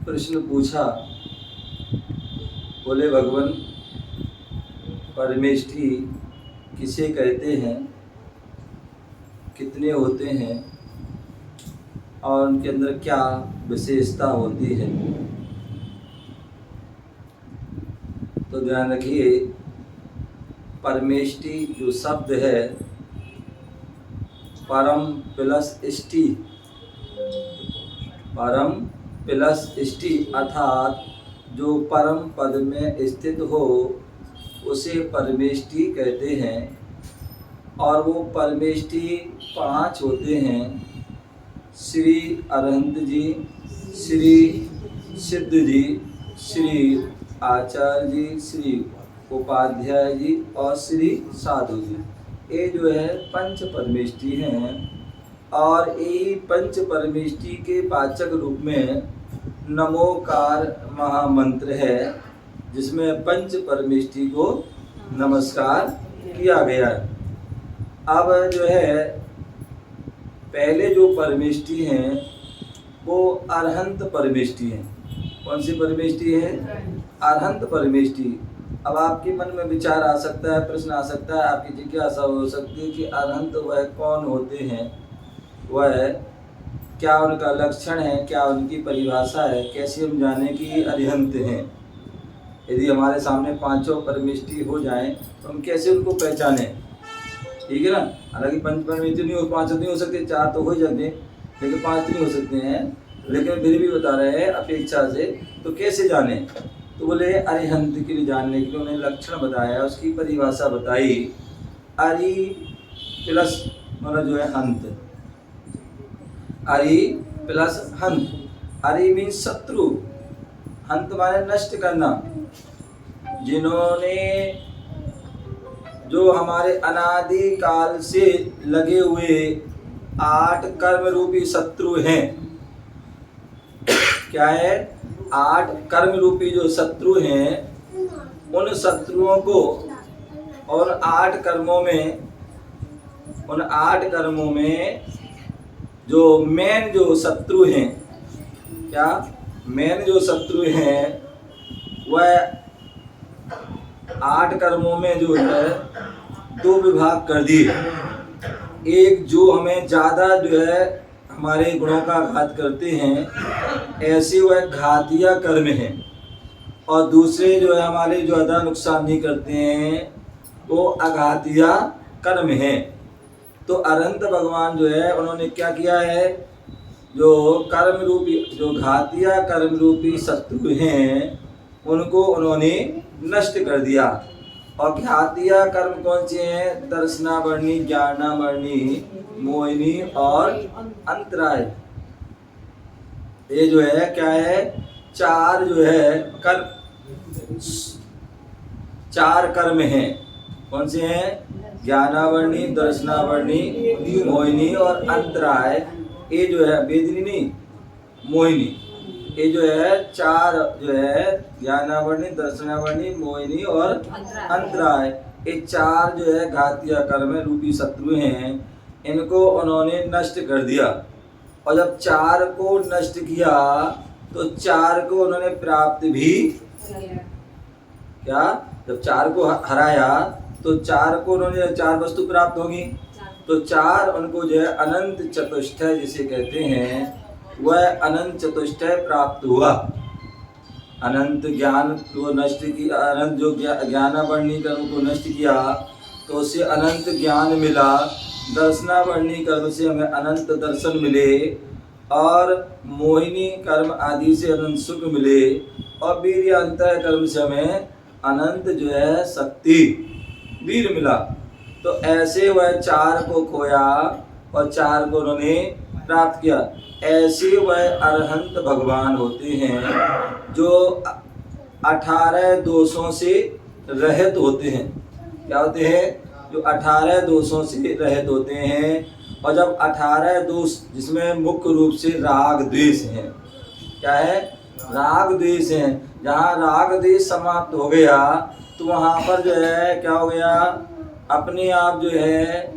प्रश्न पूछा, बोले भगवान परमेष्ठी किसे कहते हैं, कितने होते हैं और उनके अंदर क्या विशेषता होती है। तो ध्यान रखिए, परमेष्ठी जो शब्द है परम प्लस इष्टि, परम प्लस इष्टि अर्थात जो परम पद में स्थित हो उसे परमेष्ठी कहते हैं। और वो परमेष्ठी 5 होते हैं। श्री अरहंत जी, श्री सिद्ध जी, श्री आचार्य जी, श्री उपाध्याय जी और श्री साधु जी। ये जो है पंच परमेष्ठी हैं। और यही पंच परमेष्ठी के वाचक रूप में नमोकार महामंत्र है, जिसमें पंच परमेष्ठी को नमस्कार किया गया है। अब जो है पहले जो परमेष्ठी हैं वो अरहंत परमेष्ठी हैं। कौन सी परमेष्ठी है? अरहंत परमेष्ठी। अब आपके मन में विचार आ सकता है, प्रश्न आ सकता है, आपकी जिज्ञासा हो सकती है कि अरहंत वह कौन होते हैं, वह क्या उनका लक्षण है, क्या उनकी परिभाषा है, कैसे हम जाने कि अरिहंत हैं। यदि हमारे सामने 5 परमेष्ठी हो जाएं तो हम कैसे उनको पहचानें, ठीक है ना। हालांकि पंच परमेष्ठी नहीं हो, 5 नहीं हो सकते, 4 तो हो जाते, लेकिन 5 नहीं हो सकते हैं, लेकिन फिर भी बता रहे हैं अपेक्षा से। तो कैसे जाने? तो बोले अरिहंत के लिए जानने के लिए उन्हें लक्षण बताया, उसकी परिभाषा बताई। अरि प्लस मतलब जो है हंत, अरि प्लस हंत। अरि मीन शत्रु, हंत माने नष्ट करना। जिन्होंने जो हमारे अनादि काल से लगे हुए 8 कर्म रूपी शत्रु हैं। क्या है? 8 कर्म रूपी जो शत्रु हैं, उन शत्रुओं को और 8 कर्मों में, उन 8 कर्मों में जो मेन जो शत्रु हैं, क्या मेन जो शत्रु हैं वह 8 कर्मों में जो है 2 विभाग कर दिए। एक जो हमें ज़्यादा जो है हमारे गुणों का घात करते हैं, ऐसे वह घातिया कर्म हैं। और दूसरे जो है हमारे जो ज़्यादा नुकसान नहीं करते हैं वो अघातिया कर्म हैं। तो अरहंत भगवान जो है उन्होंने क्या किया है, जो कर्म रूपी, जो घातिया कर्म रूपी शत्रु हैं उनको उन्होंने नष्ट कर दिया। और घातिया कर्म कौन से हैं? दर्शनावर्णी, ज्ञानावर्णी, मोहिनी और अंतराय। ये जो है क्या है, 4 जो है कर्म, 4 कर्म हैं। कौन से हैं? ज्ञानावर्णी, दर्शनावर्णी, मोहिनी और अंतराय। ये जो है वेदिनी नहीं, मोहिनी। ये जो है 4 जो है ज्ञानावर्णी, दर्शनावर्णी, मोहिनी और अंतराय। ये 4 जो है घातिया कर्म रूपी शत्रु हैं, इनको उन्होंने नष्ट कर दिया। और जब 4 को नष्ट किया तो 4 को उन्होंने प्राप्त भी, क्या जब 4 को हराया तो 4 को उन्होंने 4 वस्तु प्राप्त होगी। तो 4 उनको जो है अनंत चतुष्टय जिसे कहते हैं, वह अनंत चतुष्टय प्राप्त हुआ। अनंत ज्ञान को नष्ट किया, अनंत जो ज्ञानावर्णी कर्म को नष्ट किया तो उससे अनंत ज्ञान मिला। दर्शनावर्णी कर्म से हमें अनंत दर्शन मिले, और मोहिनी कर्म आदि से अनंत सुख मिले, और वीर्य अंतः कर्म से हमें अनंत जो है शक्ति, वीर मिला। तो ऐसे वह 4 को खोया और 4 को उन्होंने प्राप्त किया। ऐसे वह अरहंत भगवान होते हैं जो 18 दोषों से रहित होते हैं। क्या होते हैं? जो 18 दोषों से रहित होते हैं। और जब 18 दोष, जिसमें मुख्य रूप से राग द्वेष हैं, क्या है? राग द्वेष हैं। जहाँ राग द्वेष समाप्त हो गया तो वहाँ पर जो है क्या हो गया, अपने आप जो है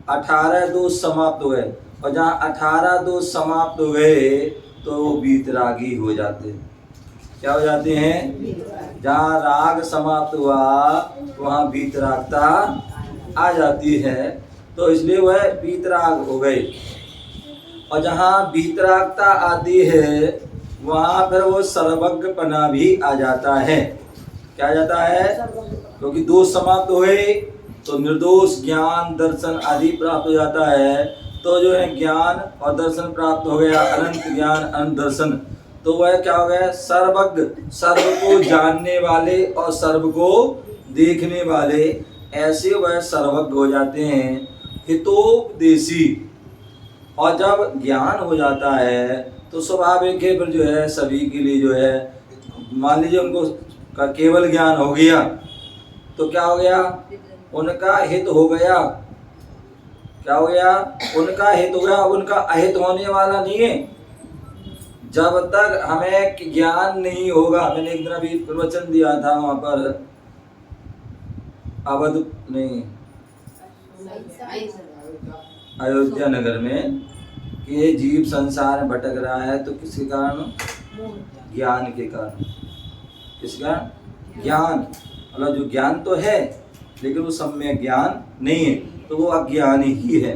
18 दोष समाप्त हो गए। और जहाँ 18 दोष समाप्त हो गए तो वो वीतरागी हो जाते हैं। क्या हो जाते हैं? जहाँ राग समाप्त हुआ वहाँ वीतरागता आ जाती है, तो इसलिए वह वीतराग हो गए। और जहाँ वीतरागता आती है वहाँ फिर वो सर्वज्ञपना भी आ जाता है। क्या आ जाता है? क्योंकि दोष समाप्त हुए तो निर्दोष ज्ञान दर्शन आदि प्राप्त हो जाता है। तो जो है ज्ञान और दर्शन प्राप्त हो गया, अनंत ज्ञान अनंत दर्शन, तो वह क्या हो गया? सर्वज्ञ, सर्व को जानने वाले और सर्व को देखने वाले, ऐसे वह सर्वज्ञ हो जाते हैं, हितोपदेशी। और जब ज्ञान हो जाता है तो स्वाभाविक है फिर जो है सभी के लिए जो है, मान लीजिए उनको का केवल ज्ञान हो गया तो क्या हो गया? उनका हित हो गया। क्या हो गया? उनका हित हो गया। उनका अहित होने वाला नहीं है। जब तक हमें ज्ञान नहीं होगा, मैंने एक दिन अभी प्रवचन दिया था वहां पर अवध नहीं अयोध्या नगर में, कि ये जीव संसार में भटक रहा है तो किसके कारण? ज्ञान के कारण। किस कारण? ज्ञान। मतलब जो ज्ञान तो है लेकिन वो सम्यक ज्ञान नहीं है, तो वो अज्ञान ही है।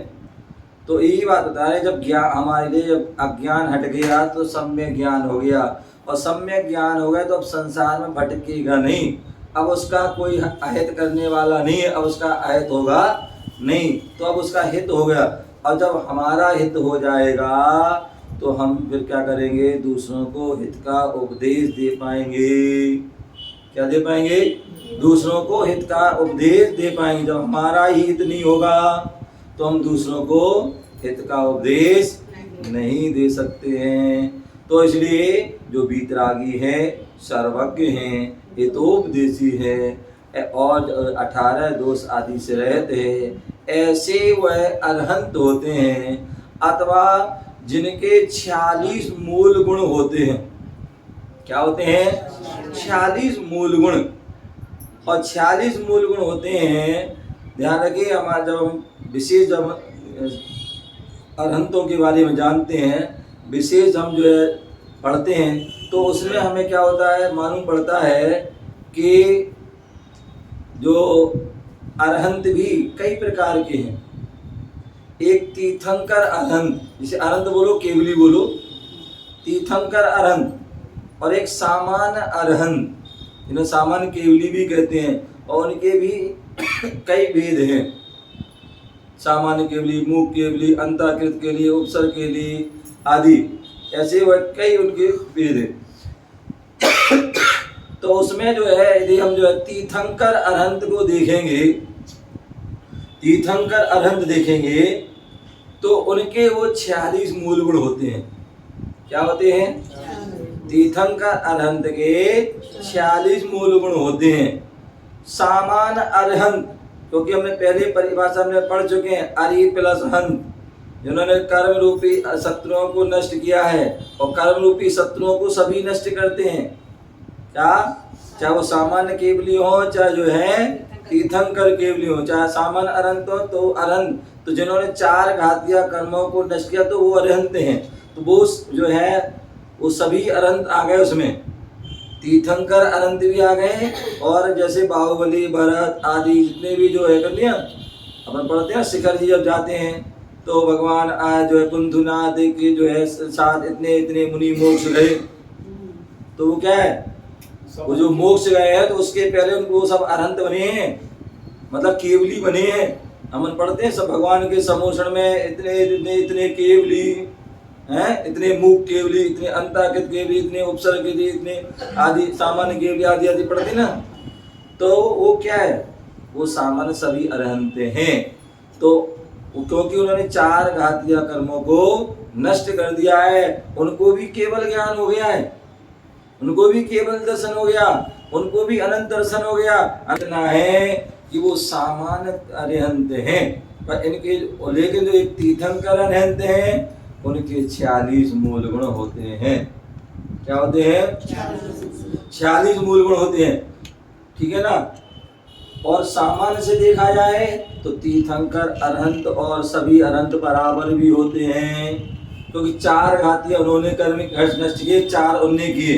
तो यही बात बता रहे, जब ज्ञान हमारे लिए, जब अज्ञान हट गया तो सम्यक ज्ञान हो गया, और सम्यक ज्ञान हो गया तो अब संसार में भटकेगा नहीं। अब उसका कोई अहित करने वाला नहीं है, अब उसका अहित होगा नहीं, तो अब उसका हित हो गया। और जब हमारा हित हो जाएगा तो हम फिर क्या करेंगे? दूसरों को हित का उपदेश दे पाएंगे। क्या दे पाएंगे? दूसरों को हित का उपदेश दे पाएंगे। जब हमारा ही हित नहीं होगा तो हम दूसरों को हित का उपदेश नहीं दे सकते हैं। तो इसलिए जो वीतरागी है, सर्वज्ञ हैं, हितोपदेशी है और 18 दोष आदि से रहते हैं, ऐसे वह अरहंत होते हैं, अथवा जिनके 46 मूल गुण होते हैं। क्या होते हैं? 46 मूल गुण। और 46 मूल गुण होते हैं। ध्यान रखिए, हमारा जब हम विशेष जब अरहंतों के बारे में जानते हैं, विशेष हम जो है पढ़ते हैं, तो उसमें हमें क्या होता है? मालूम पड़ता है कि जो अरहंत भी कई प्रकार के हैं। एक तीर्थंकर अरहंत, जिसे अरहंत बोलो, केवली बोलो, तीर्थंकर अरहंत, और एक सामान्य अरहंत, जिन्हें सामान्य केवली भी कहते हैं, और उनके भी कई भेद हैं। सामान्य केवली, मूक केवली, अंतःकृत केवली, उपसर्ग केवली आदि, ऐसे वह कई उनके भेद हैं। तो उसमें जो है यदि हम जो है तीर्थंकर अरहंत को देखेंगे, तीर्थंकर अरहंत देखेंगे तो उनके वो 46 मूल गुण होते हैं। क्या होते हैं? तीर्थंकर अरहंत के 46 मूल गुण होते हैं। सामान्य अरहंत, क्योंकि हमने पहले परिभाषा में पढ़ चुके हैं, अरि प्लस हंत, जिन्होंने कर्म रूपी शत्रुओं को नष्ट किया है, और कर्म रूपी शत्रुओं को सभी नष्ट करते हैं। क्या? चाहे वो सामान्य केवली हो, चाहे जो है तीर्थंकर केवली हो, चाहे सामान्य अरहंत हो, तो अरहंत, तो जिन्होंने 4 घातिया कर्मों को नष्ट किया तो वो अरहंत हैं। तो वो जो है वो सभी अरहंत आ गए उसमें, तीर्थंकर अरहंत भी आ गए, और जैसे बाहुबली, भरत आदि जितने भी जो है कर लिया, अपन पढ़ते हैं शिखर जी जब जाते हैं तो भगवान जो है कुंथुनाथ के जो है साथ इतने इतने मुनि मोक्ष गए, तो वो क्या है? वो जो मोक्ष गए हैं तो उसके पहले उनको सब अरहंत बने हैं, मतलब केवली बने हैं। हम पढ़ते हैं सब भगवान के समोषण में इतने इतने इतने केवली हैं, इतने मूक केवली, इतने अंतःकृत केवली, इतने उपसर्ग केवली, इतने आदि सामान्य केवली आदि आदि पढ़ते ना। तो वो क्या है? वो सामान्य सभी अरहंत हैं। तो क्योंकि उन्होंने 4 घातिया कर्मों को नष्ट कर दिया है, उनको भी केवल ज्ञान हो गया है, उनको भी केवल दर्शन हो गया, उनको भी अनंत दर्शन हो गया। इतना है कि वो सामान्य अरहंत हैं, पर इनके लेकिन जो एक तीर्थंकर अरहंत हैं उनके 46 मूल गुण होते हैं। क्या होते हैं? 46 मूल गुण होते हैं। ठीक है ना? और सामान्य से देखा जाए तो तीर्थंकर अरहंत और सभी अरहंत बराबर भी होते हैं, क्योंकि 4 घातियां उन्होंने कर्म नष्ट किए, 4 उन्होंने किए।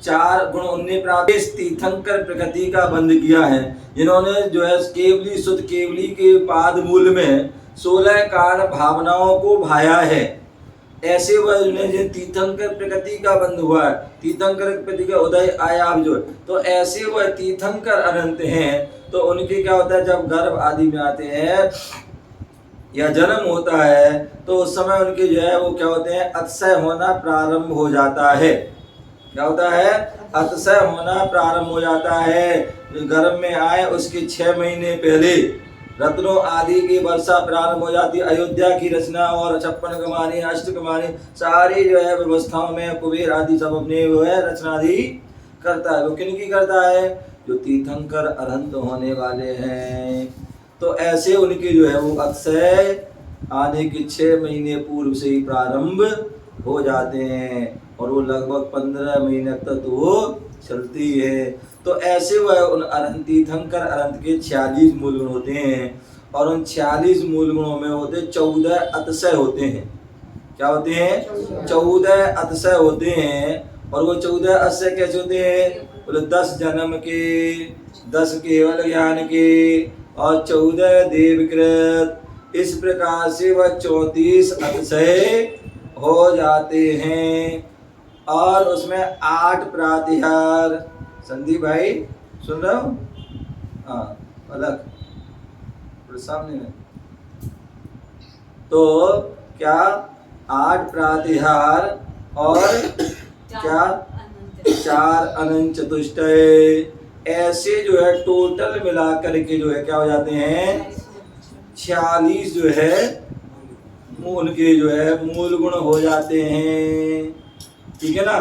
चार गुण उन्हें प्राप्त तीर्थंकर प्रकृति का बंध किया है, जिन्होंने जो है केवली शुद्ध केवली के पाद मूल में 16 कारण भावनाओं को भाया है। ऐसे वह जिन तीर्थंकर प्रकृति का बंध हुआ है, तीर्थंकर प्रकृति का उदय आया जो, तो ऐसे वह तीर्थंकर अनंत हैं। तो उनके क्या होता है, जब गर्भ आदि में आते हैं या जन्म होता है तो उस समय उनके जो है वो क्या होते हैं, अतिशय होना प्रारंभ हो जाता है। क्या होता है, अतिशय होना प्रारंभ हो जाता है। गर्भ में आए उसके 6 महीने पहले रत्नों आदि की वर्षा प्रारंभ हो जाती है। अयोध्या की रचना और 56 कमानी, अष्ट कमानी सारी जो है व्यवस्थाओं में कुबेर आदि सब अपने वो है रचना आदि करता है। वो किन की करता है, जो तीर्थंकर अनंत होने वाले हैं। तो ऐसे उनके जो है वो अक्षय आने के 6 महीने पूर्व से ही प्रारंभ हो जाते हैं और वो लगभग 15 महीने तक तो वो चलती है। तो ऐसे वह उन अनंत तीर्थंकर अनंत के 46 मूल गुण होते हैं और उन 46 मूल गुणों में होते 14 अतिशय होते हैं। क्या होते हैं, 14 अतिशय होते हैं। और वो 14 अतिशय कैसे होते हैं, बोले 10 जन्म के, 10 केवल ज्ञान के और 14 देवकृत। इस प्रकार से वह 34 अतिशय हो जाते हैं और उसमें 8 प्रातिहार। संदीप भाई सुन रहे हो, हाँ अलग सामने में। तो क्या 8 प्रातिहार और क्या 4 अनंत चतुष्टय, ऐसे जो है टोटल मिलाकर के जो है क्या हो जाते हैं, 46 जो है उनके जो है मूल गुण हो जाते हैं। ठीक है ना।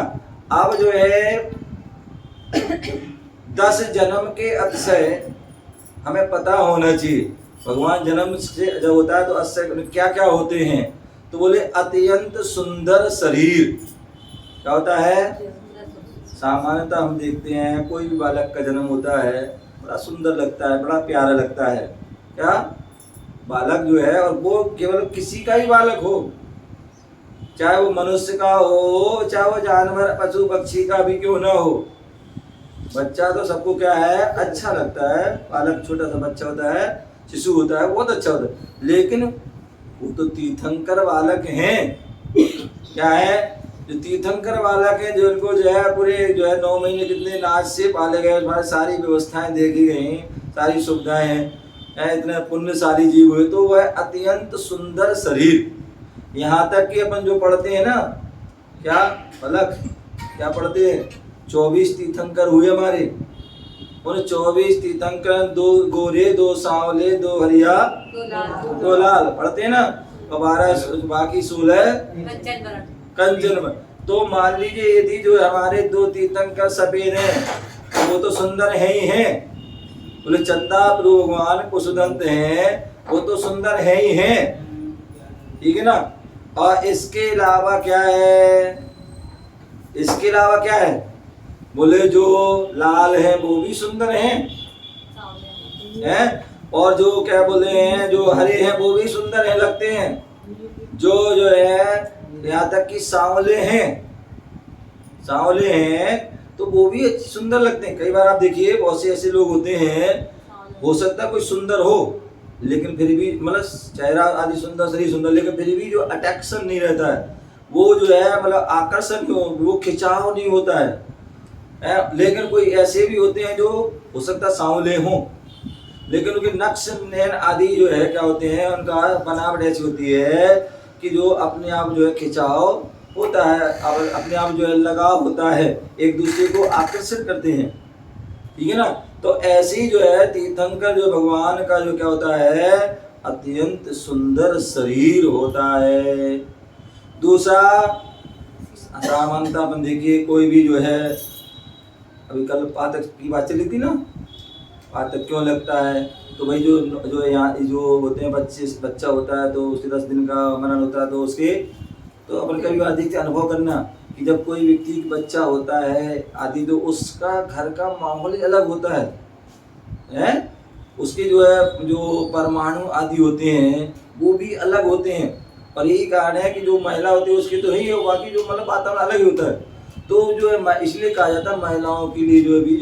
अब जो है 10 जन्म के अतिशय हमें पता होना चाहिए। भगवान जन्म से जब होता है तो अतिशय क्या क्या होते हैं, तो बोले अत्यंत सुंदर शरीर। क्या होता है, सामान्यतः हम देखते हैं कोई भी बालक का जन्म होता है बड़ा सुंदर लगता है, बड़ा प्यारा लगता है। क्या बालक जो है, और वो केवल किसी का ही बालक हो, चाहे वो मनुष्य का हो, चाहे वो जानवर पशु पक्षी का भी क्यों ना हो, बच्चा तो सबको क्या है अच्छा लगता है। बालक छोटा सा बच्चा होता है, शिशु होता है, बहुत अच्छा होता है। लेकिन वो तो तीर्थंकर बालक हैं। क्या है, जो तीर्थंकर बालक है, जो उनको जो है पूरे जो है 9 महीने कितने नाच से पाले गए, हमारे सारी व्यवस्थाएं देखी गई, सारी सुविधाएं हैं, इतने पुण्यशाली जीव हुए, तो वह अत्यंत सुंदर शरीर। यहाँ तक कि अपन जो पढ़ते हैं ना, क्या फलक क्या पढ़ते हैं, 24 तीर्थंकर हुए हमारे। उन 24 तीर्थंकर 2 गोरे, 2 सांवले, 2 हरिया, 2 लाल पढ़ते हैं ना, और 12 बाकी 16 कंचन में। तो मान लीजिए यदि जो हमारे 2 तीर्थंकर सफेद हैं वो तो सुंदर है ही हैं, बोले चंदा प्रभु भगवान कुशदंत हैं, वो तो सुंदर है ही हैं। ठीक है ना। और इसके अलावा क्या है, इसके अलावा क्या है, बोले जो लाल है वो भी सुंदर हैं, और जो क्या बोले हैं जो हरे हैं वो भी सुंदर हैं, लगते हैं। जो है यहाँ तक कि सांवले हैं, सांवले हैं तो वो भी सुंदर लगते हैं। कई बार आप देखिए बहुत से ऐसे लोग होते हैं, हो सकता है कोई सुंदर हो लेकिन फिर भी मतलब चेहरा आदि सुंदर, शरीर सुंदर, लेकिन फिर भी जो अट्रैक्शन नहीं रहता है, वो जो है मतलब आकर्षण वो खिंचाव नहीं होता है। लेकिन कोई ऐसे भी होते हैं जो हो सकता सांवले हों लेकिन उनके नक्श नैन आदि जो है क्या होते हैं, उनका बनावट ऐसी होती है कि जो अपने आप जो है खिंचाव होता है और अपने आप जो है लगाव होता है, एक दूसरे को आकर्षित करते हैं। ठीक है ना। तो ऐसे ही जो है तीर्थंकर जो भगवान का जो क्या होता है, अत्यंत सुंदर शरीर होता है। दूसरा सामान्यता अपन देखिए कोई भी जो है, अभी कल पातक की बात चली थी ना, पातक क्यों लगता है, तो भाई जो यहाँ जो होते हैं बच्चा होता है तो उसके 10 दिन का मनन होता है, तो उसके तो अपन कभी बार देखते अनुभव करना कि जब कोई व्यक्ति बच्चा होता है आदि तो उसका घर का माहौल अलग होता है, उसके जो है जो परमाणु आदि होते हैं वो भी अलग होते हैं। और यही कारण है कि जो महिला होती है उसके तो ही है, बाकी जो मतलब वातावरण अलग ही होता है। तो जो है इसलिए कहा जाता है महिलाओं के लिए जो भी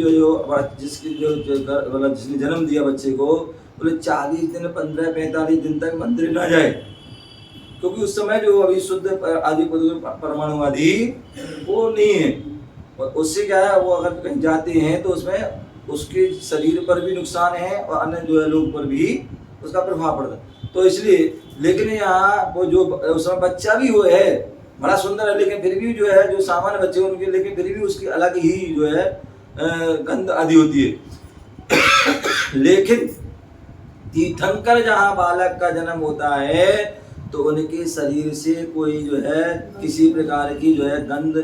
जिसकी मतलब जिसने जन्म दिया बच्चे को, बोले 40 दिन 15-45 दिन तक मंदिर ना जाए, क्योंकि उस समय जो अभी शुद्ध आदि परमाणु आदि वो नहीं है, और उससे क्या है, वो अगर कहीं जाते हैं तो उसमें उसके शरीर पर भी नुकसान है और अन्य जो है लोग पर भी उसका प्रभाव पड़ता है। तो इसलिए, लेकिन यहाँ वो जो उस समय बच्चा भी वो है बड़ा सुंदर है, लेकिन फिर भी जो है जो सामान्य बच्चे उनके, लेकिन फिर भी उसकी अलग ही जो है गंध आदि होती है। लेकिन तीर्थंकर जहाँ बालक का जन्म होता है तो उनके शरीर से कोई जो है किसी प्रकार की जो है गंध,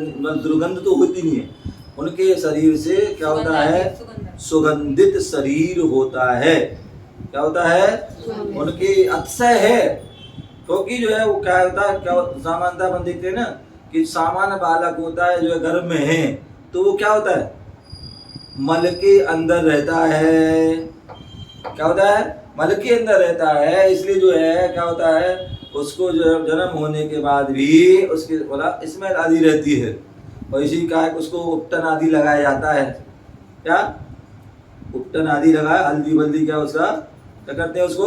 दुर्गंध तो होती नहीं है, उनके शरीर से क्या होता है, सुगंधित शरीर होता है। क्या होता है, उनकी अतिशय है, क्योंकि जो है वो क्या होता है, क्या सामान्यतः अपन देखते हैं ना कि सामान्य बालक होता है जो है गर्भ में है, तो वो क्या होता है, मल के अंदर रहता है। क्या होता है, मल के अंदर रहता है, इसलिए जो है क्या होता है, उसको जो है जन्म होने के बाद भी उसकी बोला स्मेल आदि रहती है, और इसी का उसको उपटन आदि लगाया जाता है। क्या उपटन आदि लगाया, हल्दी बल्दी क्या उसका क्या करते हैं, उसको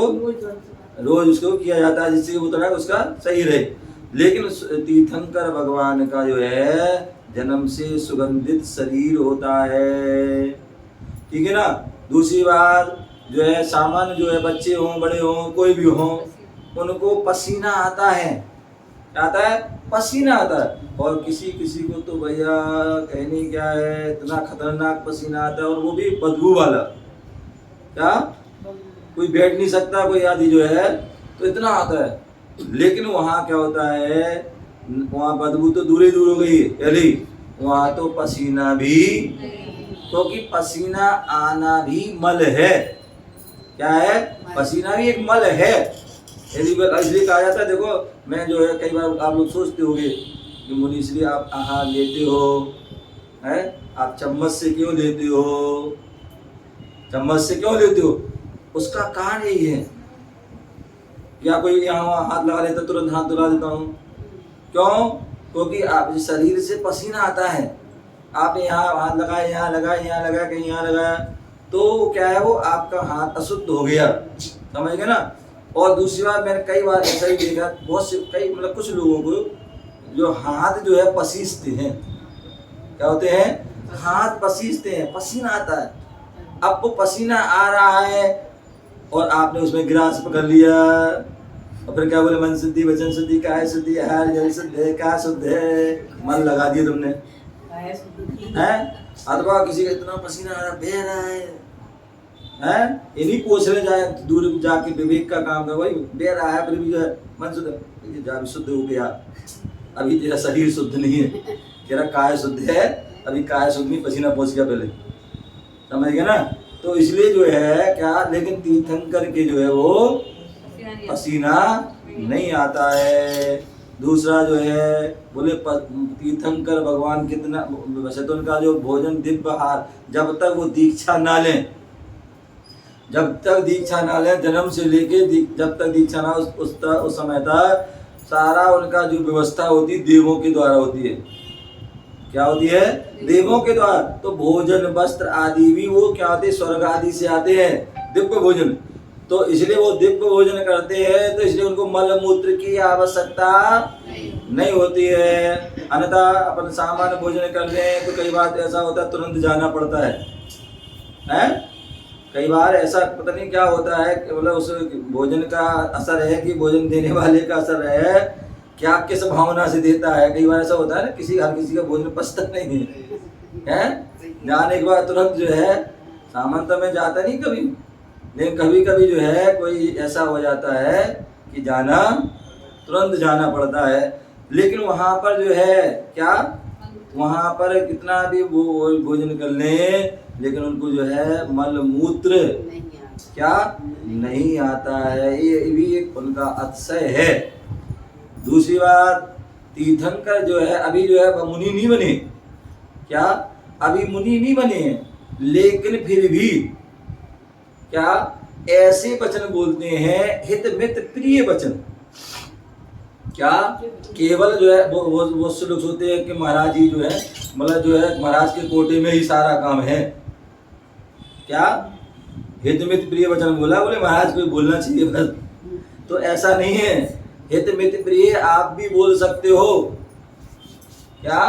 रोज उसको किया जाता है, जिससे वो थोड़ा उसका सही रहे। लेकिन तीर्थंकर भगवान का जो है जन्म से सुगंधित शरीर होता है, ठीक है ना। दूसरी बात जो है, सामान्य जो है बच्चे हों बड़े हों कोई भी हों, उनको पसीना आता है। क्या आता है, पसीना आता है, और किसी किसी को तो भैया कहने क्या है, इतना खतरनाक पसीना आता है, और वो भी बदबू वाला। क्या, कोई बैठ नहीं सकता कोई आदि जो है, तो इतना आता है। लेकिन वहाँ क्या होता है, वहाँ बदबू तो दूर ही दूर हो गई पहले, वहाँ तो पसीना भी, क्योंकि तो पसीना आना भी मल है। क्या है, पसीना भी एक मल है, इसलिए कहा जाता है। देखो मैं जो है कई बार आप लोग सोचते होंगे कि मुनीश्री आप आहार लेते हो, है आप चम्मच से क्यों लेते हो, चम्मच से क्यों लेते हो, उसका कारण यही है। या कोई यहाँ हाथ लगा लेता तुरंत हाथ धुला देता हूँ, क्यों, क्योंकि आप शरीर से पसीना आता है, आपने यहाँ हाथ लगाया, यहाँ लगाया, यहाँ लगाया, कहीं यहाँ लगाया, तो क्या है वो आपका हाथ अशुद्ध हो गया, समझ गए ना। और दूसरी बात मैंने कई बार ऐसा ही देखा, बहुत से कई मतलब कुछ लोगों को जो हाथ जो है पसीजते हैं, क्या होते हैं, हाथ पसीजते हैं, पसीना आता है। अब वो पसीना आ रहा है और आपने उसमें गिलास पकड़ लिया, और फिर क्या बोले, मन शुद्धि वचन शुद्धि काय शुद्धि आहार जल शुद्ध है, क्या शुद्ध है, मन लगा दिया तुमने, हैं। अथवा किसी का इतना पसीना आ रहा, बह रहा है, इन्हीं पूछ रहे जाए दूर जाके विवेक का काम कर, वही बह रहा है, फिर भी जो है मन शुद्ध, जा शुद्ध हो गया, अभी तेरा शरीर शुद्ध नहीं है, तेरा काय शुद्ध है, अभी काय शुद्ध नहीं, पसीना पहुंच गया पहले, समझ गया ना। तो इसलिए जो है क्या, लेकिन तीर्थंकर के जो है वो पसीना नहीं आता है। दूसरा जो है बोले तीर्थंकर भगवान कितना, वैसे तो उनका जो भोजन दिव्य आहार, जब तक वो दीक्षा ना लें, जब तक दीक्षा ना लें, जन्म से लेके जब तक दीक्षा ना उस समय तक सारा उनका जो व्यवस्था होती है देवों के द्वारा होती है। क्या होती है, देवों के द्वारा। तो भोजन वस्त्र आदि भी वो क्या होते हैं, स्वर्ग आदि से आते हैं, दिव्य भोजन। तो इसलिए वो दिव्य भोजन करते हैं, तो इसलिए उनको मल मूत्र की आवश्यकता नहीं होती है। अन्यथा अपन सामान्य भोजन कर लें तो कई बार ऐसा होता है तुरंत जाना पड़ता है। कई बार ऐसा पता नहीं क्या होता है, मतलब उस भोजन का असर है कि भोजन देने वाले का असर है, क्या किस भावना से देता है। कई बार ऐसा होता है ना, हर किसी का भोजन पचता नहीं है, जाने के बाद तुरंत जो है, सामान्यतः में जाता नहीं कभी, लेकिन कभी कभी जो है कोई ऐसा हो जाता है कि तुरंत जाना पड़ता है। लेकिन वहाँ पर जो है क्या, वहाँ पर कितना भी वो भोजन कर लें, लेकिन उनको जो है मल मूत्र क्या नहीं आता है, ये भी एक उनका अतिशय है। दूसरी बात, तीर्थंकर जो है अभी जो है मुनि नहीं बने, क्या अभी मुनि नहीं बने, लेकिन फिर भी क्या ऐसे वचन बोलते हैं हित मित प्रिय वचन। क्या केवल जो है वो से लोग सोचते हैं कि महाराज जी जो है मतलब जो है महाराज के कोटे में ही सारा काम है। क्या हित मित प्रिय वचन बोला, बोले महाराज को बोलना चाहिए बस, तो ऐसा नहीं है। हित मित प्रिय आप भी बोल सकते हो। क्या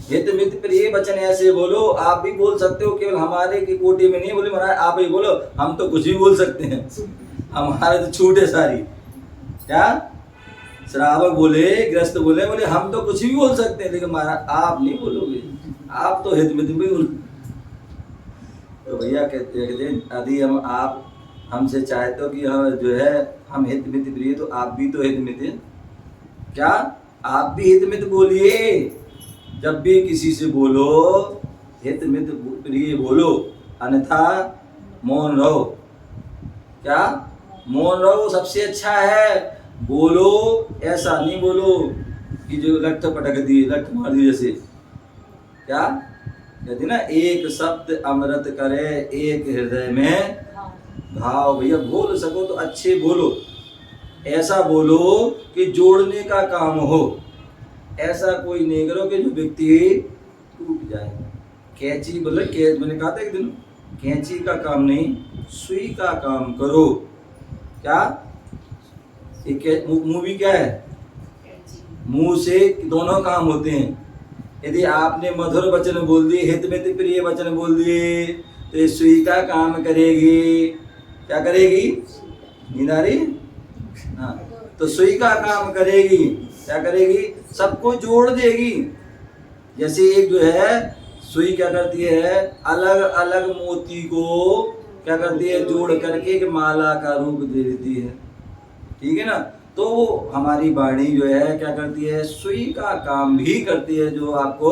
हित मित प्रिय वचन ऐसे बोलो, आप भी बोल सकते हो, केवल हमारे के कोटे में नहीं। बोले महाराज आप ही बोलो, हम तो कुछ भी बोल सकते हैं, हमारे तो छूट है सारी। क्या श्रावक बोले, ग्रस्त बोले, बोले हम तो कुछ भी बोल सकते हैं, लेकिन महाराज आप नहीं बोलोगे, आप तो हित मित भी बोलो। तो भैया कहते हैं यदि हम आप हमसे चाहते हो कि हम जो है हम हित मित प्रिय, तो आप भी तो हित मित, क्या आप भी हित मित बोलिए। जब भी किसी से बोलो हित मित प्रिय बोलो, अन्यथा मौन रहो। क्या मौन रहो सबसे अच्छा है। बोलो, ऐसा नहीं बोलो कि जो लठ पटक दिए, लठ मार दिए जैसे। क्या कहते ना, एक शब्द अमृत करे एक हृदय में भाव। भैया बोल सको तो अच्छे बोलो, ऐसा बोलो कि जोड़ने का काम हो। ऐसा कोई नहीं करो कि जो व्यक्ति टूट जाए। कैंची बोले, मैंने कहा था एक दिन, कैंची का काम नहीं सुई का काम करो। क्या मुंह भी क्या है, मुंह से दोनों काम होते हैं। यदि आपने मधुर वचन बोल दिए, हित मित प्रिय वचन बोल दिए, तो ये सुई का काम करेगी। क्या करेगी, नींद आ रही? हाँ, तो सुई का काम करेगी। क्या करेगी, सबको जोड़ देगी। जैसे एक जो है सुई क्या करती है, अलग अलग मोती को क्या करती है, जोड़ करके एक माला का रूप दे देती है। ठीक है ना। तो हमारी वाणी जो है क्या करती है, सुई का काम भी करती है, जो आपको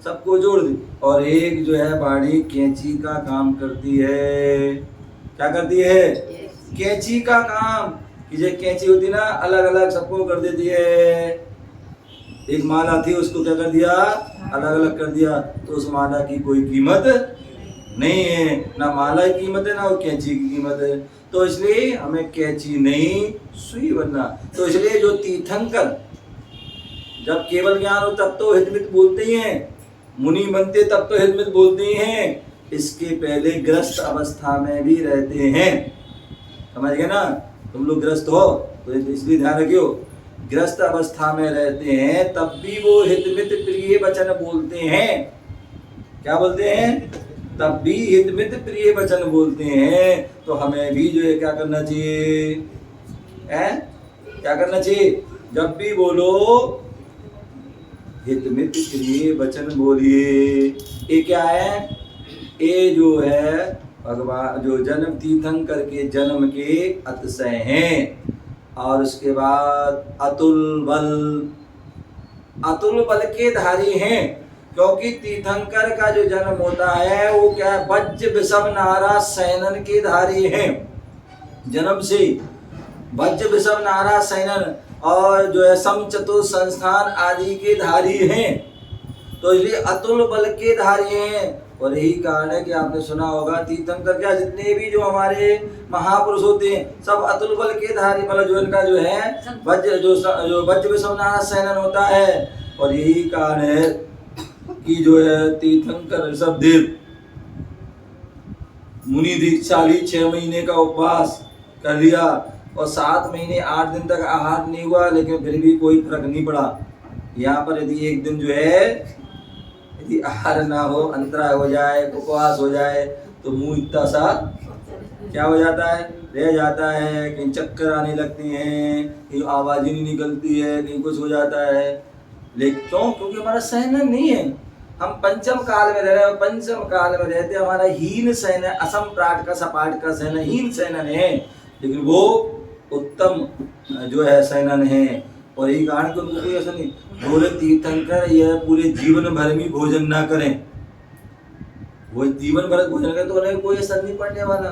सबको जोड़ दे। और एक जो है वाणी कैंची का काम करती है। क्या करती है, कैंची का काम। कि जो कैंची होती ना, अलग अलग सबको कर देती है। एक माला थी, उसको क्या कर दिया, अलग अलग कर दिया, तो उस माला की कोई कीमत नहीं है। ना माला की कीमत है, ना वो कैंची की कीमत है। तो इसलिए हमें कैंची नहीं सुई बनना। तो इसलिए जो तीर्थंकर जब केवल ज्ञान हो तब तो हितमित बोलते ही हैं, मुनि बनते तब तो हितमित बोलते ही हैं। इसके पहले ग्रस्त अवस्था में भी रहते हैं। समझ गए ना, तुम लोग ग्रस्त हो तो इसलिए ध्यान रखियो, ग्रस्त अवस्था में रहते हैं तब भी वो हितमित प्रिय वचन बोलते हैं। क्या बोलते हैं, तब भी हितमित प्रिय वचन बोलते हैं। तो हमें भी जो है क्या करना चाहिए, क्या करना चाहिए, जब भी बोलो हितमित प्रिय वचन बोलिए। ये क्या है, ये जो है भगवान जो जन्म तीर्थंकर के जन्म के अतिशय हैं। और उसके बाद अतुल बल के धारी हैं। क्योंकि तीर्थंकर का जो जन्म होता है वो क्या है, वज्र विषम नारा सैनन के धारी हैं। जन्म से वज्र विषम नारा सैनन और जो है सम चतुर संस्थान आदि के धारी हैं। तो इसलिए अतुल बल के धारी हैं। और यही कारण है कि आपने सुना होगा तीर्थंकर क्या, जितने भी जो हमारे महापुरुष होते हैं सब अतुल बल के धारी, मतलब जो इनका जो है वज्र विषम नारा सैनन होता है। और यही कारण है कि जो है तीर्थंकर ऋषभदेव मुनि दीक्षा ली, 6 महीने का उपवास कर लिया और 7 महीने 8 दिन तक आहार नहीं हुआ, लेकिन फिर भी कोई फर्क नहीं पड़ा। यहाँ पर यदि एक दिन जो है यदि आहार ना हो, अंतराय हो जाए, उपवास हो जाए, तो मुंह इतना सा क्या हो जाता है, रह जाता है। कहीं चक्कर आने लगते हैं, कहीं आवाज ही नहीं निकलती है, कहीं कुछ हो जाता है। लेकिन क्यों, क्योंकि हमारा सहन नहीं है। हम पंचम काल में रह रहे हैं, पंचम काल में रहते हमारा हीन सहन है, असम प्राट का सपाट का सहन हीन सहनन है, लेकिन वो उत्तम जो है सहनन है। और यही कारण को उनको कोई ऐसा नहीं, बोले तीर्थंकर यह पूरे जीवन भर में भोजन ना करें, वो जीवन भर भोजन करें तो उन्हें कोई असर नहीं पड़ने वाला।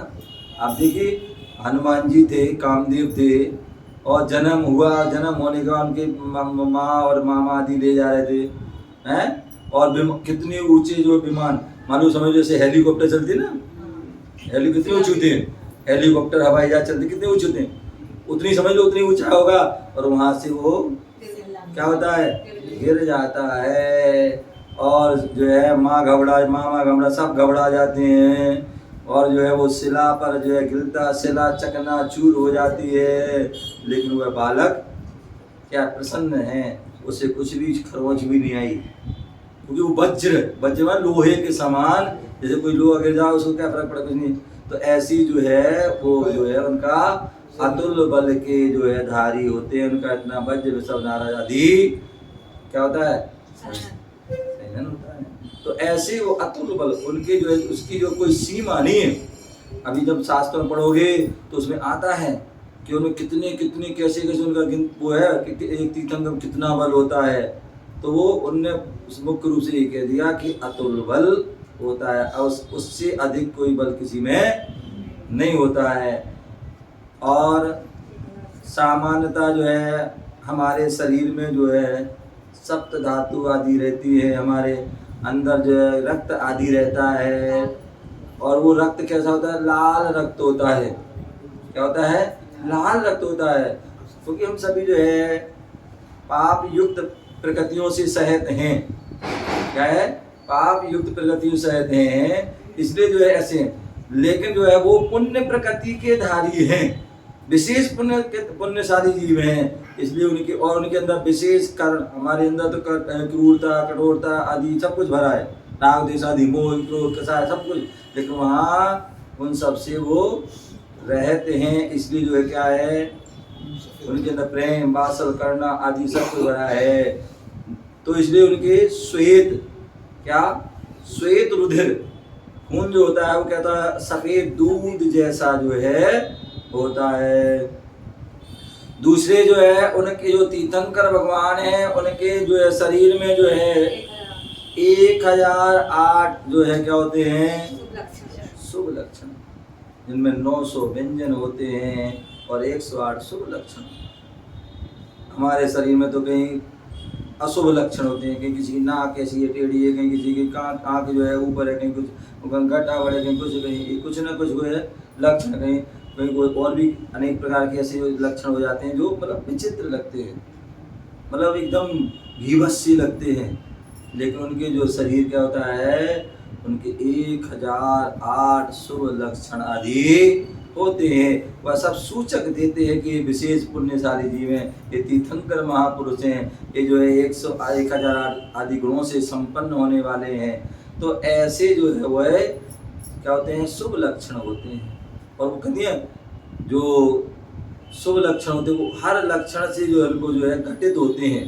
आप देखिए हनुमान जी थे, कामदेव थे, और जन्म हुआ, जन्म होने के बाद उनके माँ और मामा आदि ले जा रहे थे, हैं। और कितने ऊंचे जो विमान, मालूम समझ जैसे हेलीकॉप्टर चलते ना, कितने ऊंचे होते हैं, हेलीकॉप्टर हवाई जहाज चलते कितने ऊंचे होते हैं, उतनी समझ लो उतनी ऊंचा होगा। और वहां से वो क्या होता है, गिर जाता है। और जो है मामा घबरा सब घबरा जाते हैं। और जो है वो शिला पर जो है गिरता, शिला चकनाचूर हो जाती है। लेकिन वह बालक क्या प्रसन्न है, उसे कुछ भी खरोंच भी नहीं आई, क्योंकि वो वज्र लोहे के समान, जैसे कोई लोहा गिर जाए उसको क्या फर्क पड़ा, कुछ नहीं। तो ऐसी जो है वो जो है उनका अतुल बल के जो है धारी होते हैं, उनका इतना वज्र सब नाराज आदि क्या होता है, संयन होता है। तो ऐसे वो अतुल बल उनके जो है उसकी जो कोई सीमा नहीं है। अभी जब शास्त्र में पढ़ोगे तो उसमें आता है कि उनमें कितने कितने कैसे कैसे उनका वो है कि एक तीर्थंकर में कितना बल होता है। तो वो उनने मुख्य रूप से ये कह दिया कि अतुल बल होता है, और उससे अधिक कोई बल किसी में नहीं होता है। और सामान्यता जो है हमारे शरीर में जो है सप्त धातु आदि रहती है, हमारे अंदर जो है रक्त आदि रहता है। और वो रक्त कैसा होता है, लाल रक्त होता है। क्या होता है, लाल रक्त होता है, क्योंकि हम सभी जो है पाप युक्त प्रकृतियों से सहित हैं। क्या है, पाप युक्त प्रकृतियों से सहित हैं, इसलिए जो है ऐसे हैं। लेकिन जो है वो पुण्य प्रकृति के धारी हैं, विशेष पुण्यशाली जीव हैं, इसलिए उनके और उनके अंदर विशेष कर्म, हमारे अंदर तो क्रूरता कठोरता आदि सब कुछ भरा है, राग द्वेष आदि मोह क्रोध कसाय सब कुछ, लेकिन वहाँ उन सब से वो रहते हैं। इसलिए जो है क्या है, उनके अंदर प्रेम वात्सल करना आदि सब कुछ भरा है। तो इसलिए उनके श्वेत क्या, श्वेत रुधिर खून जो होता है वो कहता है सफेद दूध जैसा जो है होता है। दूसरे जो है उनके जो तीर्थंकर भगवान हैं, उनके जो है शरीर में जो है 1008 जो है क्या होते हैं, शुभ लक्षण, जिनमें 900 व्यंजन होते हैं और 108 शुभ लक्षण। हमारे शरीर में तो कहीं अशुभ लक्षण होते हैं, कहीं किसी की नाक ऐसी है टेढ़ी है, कहीं किसी की आँख जो है ऊपर है, कहीं कुछ घटा बढ़े, कहीं कुछ ना कुछ है लक्षण, कहीं कोई और भी अनेक प्रकार के ऐसे लक्षण हो जाते हैं जो मतलब विचित्र लगते हैं, मतलब एकदम भीभत्सी लगते हैं। लेकिन उनके जो शरीर क्या होता है, उनके 1008 शुभ लक्षण आदि होते हैं। वह सब सूचक देते हैं कि विशेष पुण्यशाली जीव हैं, ये तीर्थंकर महापुरुष हैं, ये जो है 1008 आदि गुणों से संपन्न होने वाले हैं। तो ऐसे जो है वह क्या होते हैं, शुभ लक्षण होते हैं। और वो कहती है जो शुभ लक्षण होते हैं वो हर लक्षण से जो है उनको जो है घटित होते हैं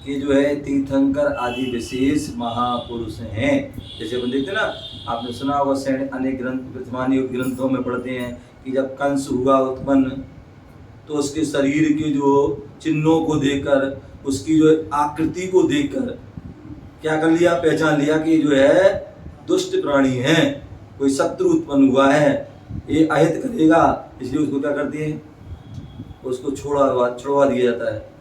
कि जो है तीर्थंकर आदि विशेष महापुरुष हैं। जैसे अपन देखते हैं ना, आपने सुना होगा सैनिक अनेक ग्रंथ वर्तमान ग्रंथों में पढ़ते हैं कि जब कंस हुआ उत्पन्न तो उसके शरीर के जो चिन्हों को देखकर, उसकी जो आकृति को देखकर क्या कर लिया, पहचान लिया कि जो है दुष्ट प्राणी है, कोई शत्रु उत्पन्न हुआ है, ये अहित करेगा, इसलिए उसको क्या करते हैं, उसको छोड़वा दिया जाता है।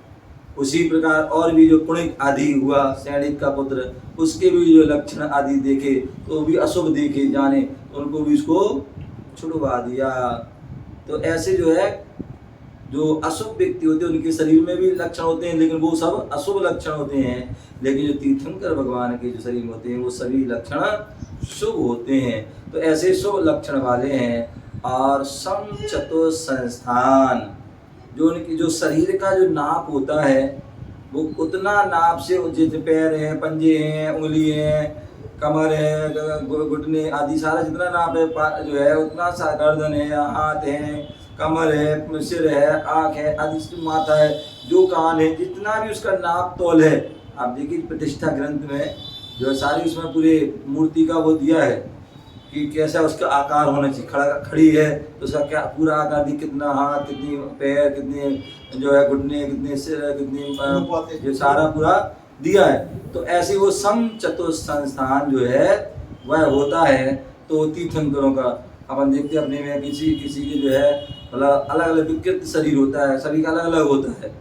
उसी प्रकार और भी जो पुणिक आदि हुआ सैनिक का पुत्र, उसके भी जो लक्षण आदि देखे तो भी अशुभ देखे जाने, तो उनको भी उसको छुड़वा दिया। तो ऐसे जो है जो अशुभ व्यक्ति होते हैं उनके शरीर में भी लक्षण होते हैं, लेकिन वो सब अशुभ लक्षण होते हैं। लेकिन जो तीर्थंकर भगवान के जो शरीर में होते हैं वो सभी लक्षण शुभ होते हैं। तो ऐसे शुभ लक्षण वाले हैं। और सम चतुर संस्थान, जो उनकी जो शरीर का जो नाप होता है वो उतना नाप से, जितने पैर हैं, पंजे हैं, उंगली हैं, कमर है, घुटने आदि सारा जितना नाप है जो है उतना सा, गर्दन है, हाथ है, कमर है, सिर है, आँख है आदि, माथा है, जो कान है, जितना भी उसका नाप तोल है। आप देखिए प्रतिष्ठा ग्रंथ में जो है सारी उसमें पूरे मूर्ति का वो दिया है कि कैसा उसका आकार होना चाहिए, खड़ी है तो उसका क्या पूरा आकार दी, कितना हाथ, कितनी पैर, कितने जो है घुटने, कितने सिर, कितनी, ये सारा पूरा दिया है। तो ऐसे वो सम चतुर संस्थान जो है वह होता है। तो तीर्थंकरों का अपन देखते हैं अपने में किसी किसी के जो है मतलब अलग अलग विकृत शरीर होता है, सभी का अलग अलग होता है,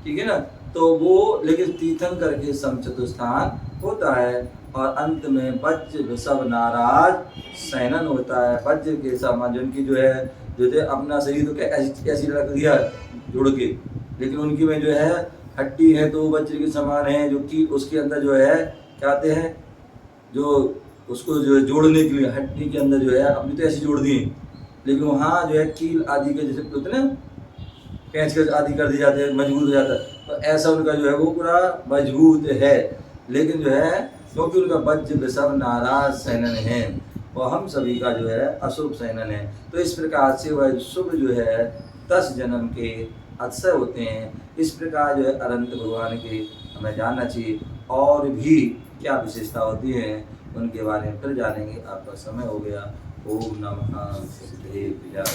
ठीक है ना। तो वो लेकिन तीर्थंकर के सम चतुस्थान होता है। और अंत में वज्र सब नाराज सैनन होता है। वज्र के समान जिनकी जो है जो थे अपना शरीर तो ऐसी रख दिया जोड़ के, लेकिन उनकी में जो है हड्डी है तो वो वज्र के समान है, जो कील उसके अंदर जो है क्या आते हैं, जो उसको जो है जोड़ने के लिए हड्डी के अंदर जो है अपनी तो ऐसे जोड़ दिए, लेकिन वहाँ जो है कील आदि के जैसे होते ना पेंच के आदि कर दिए जाते हैं, मजबूत हो जाता है, तो ऐसा उनका जो है वो पूरा मजबूत है। लेकिन जो है क्योंकि उनका वज्र वृषभ नाराज सैनन है और हम सभी का जो है अशुभ सैनन है, तो इस प्रकार से वह शुभ जो है 10 जन्म के अतिशय होते हैं। इस प्रकार जो है अनंत भगवान के हमें जानना चाहिए। और भी क्या विशेषता होती है उनके बारे में फिर जानेंगे। आपका समय हो गया। ओम नमः सिद्धेभ्यः।